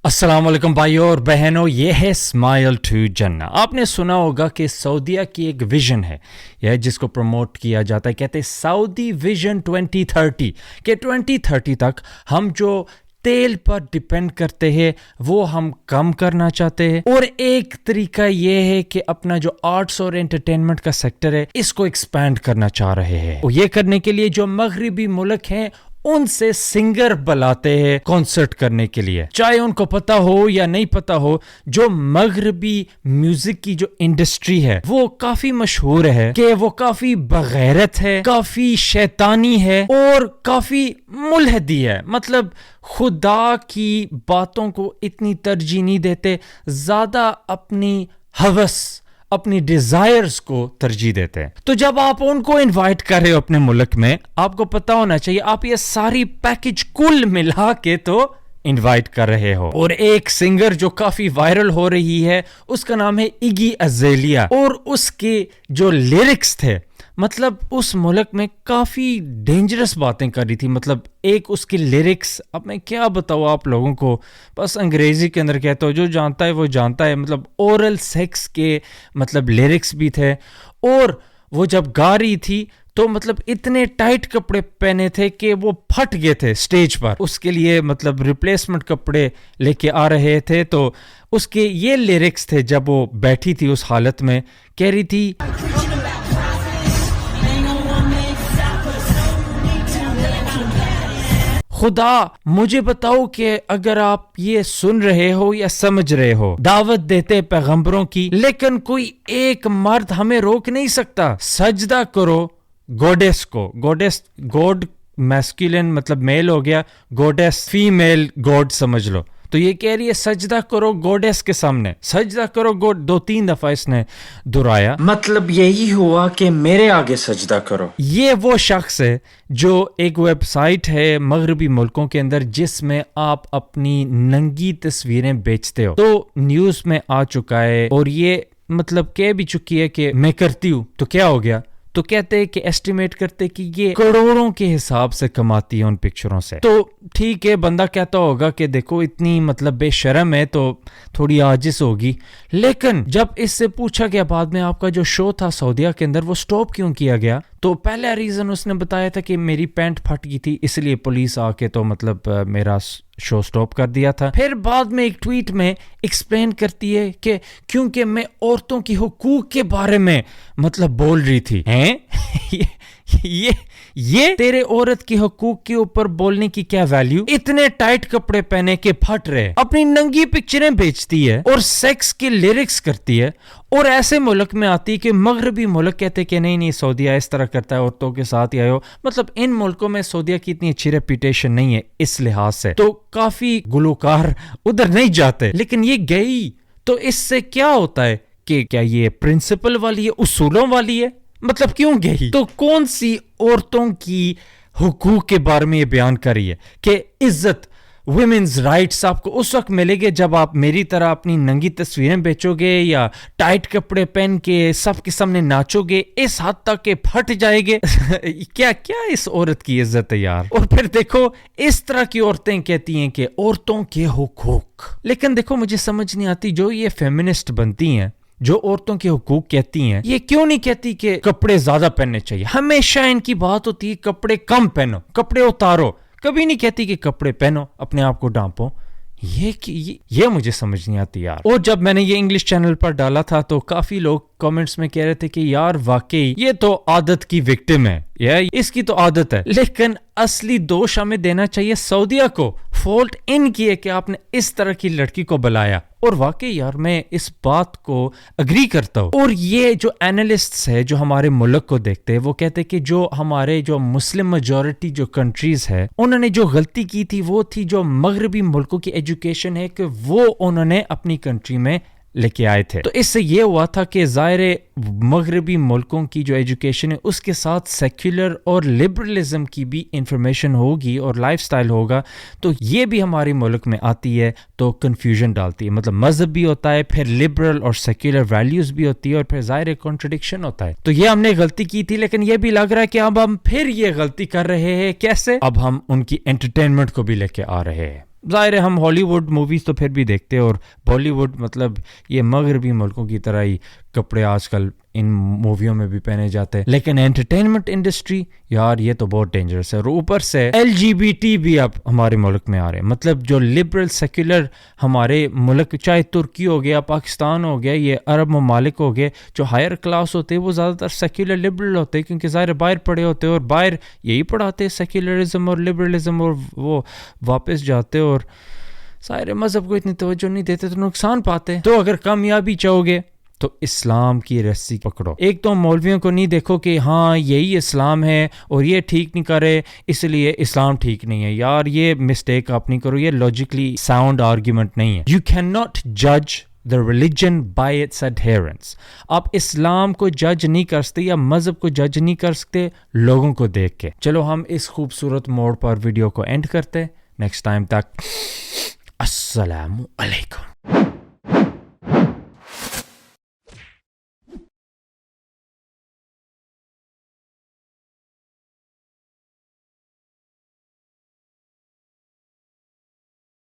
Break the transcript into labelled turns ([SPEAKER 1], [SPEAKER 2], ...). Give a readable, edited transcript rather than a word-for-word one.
[SPEAKER 1] السلام علیکم بھائیوں اور بہنوں، یہ ہے اسمائل ٹو جنہ۔ آپ نے سنا ہوگا کہ سعودیہ کی ایک ویژن ہے یہ جس کو پروموٹ کیا جاتا ہے، کہتے ہیں سعودی ویژن 2030 کہ 2030 تک ہم جو تیل پر ڈیپینڈ کرتے ہیں وہ ہم کم کرنا چاہتے ہیں، اور ایک طریقہ یہ ہے کہ اپنا جو آرٹس اور انٹرٹینمنٹ کا سیکٹر ہے اس کو ایکسپینڈ کرنا چاہ رہے ہیں۔ اور یہ کرنے کے لیے جو مغربی ملک ہیں ان سے سنگر بلاتے ہیں کانسرٹ کرنے کے لیے، چاہے ان کو پتا ہو یا نہیں پتا ہو۔ جو مغربی میوزک کی جو انڈسٹری ہے وہ کافی مشہور ہے کہ وہ کافی بغیرت ہے، کافی شیطانی ہے اور کافی ملحدی ہے، مطلب خدا کی باتوں کو اتنی ترجیح نہیں دیتے، زیادہ اپنی ہوس اپنی ڈیزائرز کو ترجیح دیتے ہیں۔ تو جب آپ ان کو انوائٹ کر رہے ہو اپنے ملک میں، آپ کو پتا ہونا چاہیے آپ یہ ساری پیکج کل ملا کے تو انوائٹ کر رہے ہو۔ اور ایک سنگر جو کافی وائرل ہو رہی ہے اس کا نام ہے ایگی ازیلیا، اور اس کے جو لیرکس تھے مطلب اس ملک میں کافی ڈینجرس باتیں کر رہی تھی۔ مطلب ایک اس کی لیرکس، اب میں کیا بتاؤں آپ لوگوں کو، بس انگریزی کے اندر کہتا ہوں، جو جانتا ہے وہ جانتا ہے۔ مطلب اورل سیکس کے مطلب لیرکس بھی تھے، اور وہ جب گا رہی تھی تو مطلب اتنے ٹائٹ کپڑے پہنے تھے کہ وہ پھٹ گئے تھے سٹیج پر، اس کے لیے مطلب ریپلیسمنٹ کپڑے لے کے آ رہے تھے۔ تو اس کے یہ لیرکس تھے جب وہ بیٹھی تھی اس حالت میں، کہہ رہی تھی خدا مجھے بتاؤ کہ اگر آپ یہ سن رہے ہو یا سمجھ رہے ہو، دعوت دیتے پیغمبروں کی لیکن کوئی ایک مرد ہمیں روک نہیں سکتا، سجدہ کرو گوڈیس کو۔ گوڈیس گوڈ میسکولین مطلب میل ہو گیا، گوڈیس فیمیل گوڈ سمجھ لو۔ تو یہ کہہ رہی ہے سجدہ کرو گوڈیس کے سامنے، سجدہ کرو گوڈ، 2-3 دفعہ اس نے دہرایا، مطلب یہی ہوا کہ میرے آگے سجدہ کرو۔ یہ وہ شخص ہے جو ایک ویب سائٹ ہے مغربی ملکوں کے اندر جس میں آپ اپنی ننگی تصویریں بیچتے ہو، تو نیوز میں آ چکا ہے، اور یہ مطلب کہہ بھی چکی ہے کہ میں کرتی ہوں۔ تو کیا ہو گیا؟ تو کہتے ہیں کہ ایسٹیمیٹ کرتے کہ یہ کروڑوں کے حساب سے کماتی ہے ان پکچروں سے۔ تو ٹھیک ہے، بندہ کہتا ہوگا کہ دیکھو اتنی مطلب بے شرم ہے تو تھوڑی عاجز ہوگی، لیکن جب اس سے پوچھا گیا بعد میں آپ کا جو شو تھا سعودیہ کے اندر وہ سٹاپ کیوں کیا گیا، تو پہلا ریزن اس نے بتایا تھا کہ میری پینٹ پھٹ گئی تھی اس لیے پولیس آ کے تو مطلب میرا شو سٹاپ کر دیا تھا۔ پھر بعد میں ایک ٹویٹ میں ایکسپلین کرتی ہے کہ کیونکہ میں عورتوں کی حقوق کے بارے میں مطلب بول رہی تھی۔ ہیں یہ تیرے عورت کی حقوق کے اوپر بولنے کی کیا ویلیو؟ اتنے ٹائٹ کپڑے پہنے کے پھٹ رہے، اپنی ننگی پکچریں بیچتی ہے اور سیکس کے لیرکس کرتی ہے، اور ایسے ملک میں آتی کہ مغربی ملک کہتے کہ نہیں سعودیہ اس طرح کرتا ہے عورتوں کے ساتھ، یا مطلب ان ملکوں میں سعودیہ کی اتنی اچھی ریپیٹیشن نہیں ہے اس لحاظ سے، تو کافی گلوکار ادھر نہیں جاتے، لیکن یہ گئی تو اس سے کیا ہوتا ہے کہ کیا یہ پرنسپل والی ہے، اصولوں والی ہے؟ مطلب کیوں گئی؟ تو کون سی عورتوں کی حقوق کے بارے میں یہ بیان کر رہی ہے کہ عزت، ویمنز رائٹس آپ کو اس وقت ملے گے جب آپ میری طرح اپنی ننگی تصویریں بیچو گے یا ٹائٹ کپڑے پہن کے سب کے سامنے ناچو گے اس حد تک کہ پھٹ جائے گے۔ کیا اس عورت کی عزت ہے یار؟ اور پھر دیکھو اس طرح کی عورتیں کہتی ہیں کہ عورتوں کے حقوق، لیکن دیکھو مجھے سمجھ نہیں آتی جو یہ فیمنسٹ بنتی ہیں، جو عورتوں کے حقوق کہتی ہیں، یہ کیوں نہیں کہتی کہ کپڑے زیادہ پہننے چاہیے؟ ہمیشہ ان کی بات ہوتی ہے کپڑے کم پہنو، کپڑے اتارو، کبھی نہیں کہتی کہ کپڑے پہنو، اپنے آپ کو ڈانپو۔ یہ مجھے سمجھ نہیں آتی یار۔ اور جب میں نے یہ انگلش چینل پر ڈالا تھا تو کافی لوگ کامنٹس میں کہہ رہے تھے کہ یار واقعی یہ تو عادت کی وکٹم ہے، یا اس کی تو عادت ہے، لیکن اصلی دوش ہمیں دینا چاہیے سعودیہ کو۔ فالٹ ان کی ہے کہ آپ نے اس طرح کی لڑکی کو بلایا، اور واقعی یار میں اس بات کو اگری کرتا ہوں۔ اور یہ جو اینالسٹس ہے جو ہمارے ملک کو دیکھتے ہیں وہ کہتے ہیں کہ جو ہمارے جو مسلم میجورٹی جو کنٹریز ہے انہوں نے جو غلطی کی تھی وہ تھی جو مغربی ملکوں کی ایجوکیشن ہے کہ وہ انہوں نے اپنی کنٹری میں لے کے آئے تھے۔ تو اس سے یہ ہوا تھا کہ ظاہر مغربی ملکوں کی جو ایجوکیشن ہے اس کے ساتھ سیکولر اور لبرلزم کی بھی انفارمیشن ہوگی اور لائف سٹائل ہوگا، تو یہ بھی ہمارے ملک میں آتی ہے تو کنفیوژن ڈالتی ہے۔ مطلب مذہب بھی ہوتا ہے، پھر لبرل اور سیکولر ویلیوز بھی ہوتی ہے، اور پھر ظاہر کانٹرڈکشن ہوتا ہے۔ تو یہ ہم نے غلطی کی تھی، لیکن یہ بھی لگ رہا ہے کہ اب ہم پھر یہ غلطی کر رہے ہیں۔ کیسے؟ اب ہم ان کی انٹرٹینمنٹ کو بھی لے کے آ رہے ہیں۔ ظاہر ہے ہم ہالی ووڈ موویز تو پھر بھی دیکھتے ہیں, اور بالی ووڈ مطلب یہ مغربی ملکوں کی طرح ہی کپڑے آج کل ان موویوں میں بھی پہنے جاتے ہیں, لیکن انٹرٹینمنٹ انڈسٹری یار یہ تو بہت ڈینجرس ہے. اور اوپر سے LGBT بھی اب ہمارے ملک میں آ رہے ہیں, مطلب جو لبرل سیکولر ہمارے ملک, چاہے ترکی ہو گیا, پاکستان ہو گیا, یہ عرب ممالک ہو گئے, جو ہائر کلاس ہوتے ہیں وہ زیادہ تر سیکولر لبرل ہوتے ہیں, کیونکہ ظاہر باہر پڑھے ہوتے ہیں اور باہر یہی پڑھاتے ہیں سیکولرزم اور لبرلزم, اور وہ واپس جاتے اور ظاہر مذہب کو اتنی توجہ نہیں دیتے تو نقصان پاتے. تو اگر کامیابی چاہو گے تو اسلام کی رسی پکڑو. ایک تو مولویوں کو نہیں دیکھو کہ ہاں یہی اسلام ہے اور یہ ٹھیک نہیں کرے اس لیے اسلام ٹھیک نہیں ہے. یار یہ مسٹیک آپ نہیں کرو, یہ لاجیکلی ساؤنڈ آرگیومنٹ نہیں ہے. یو کین ناٹ جج the religion by its adherents. آپ اسلام کو جج نہیں کر سکتے یا مذہب کو جج نہیں کر سکتے لوگوں کو دیکھ کے. چلو ہم اس خوبصورت موڑ پر ویڈیو کو اینڈ کرتے. نیکسٹ ٹائم تک السلام علیکم.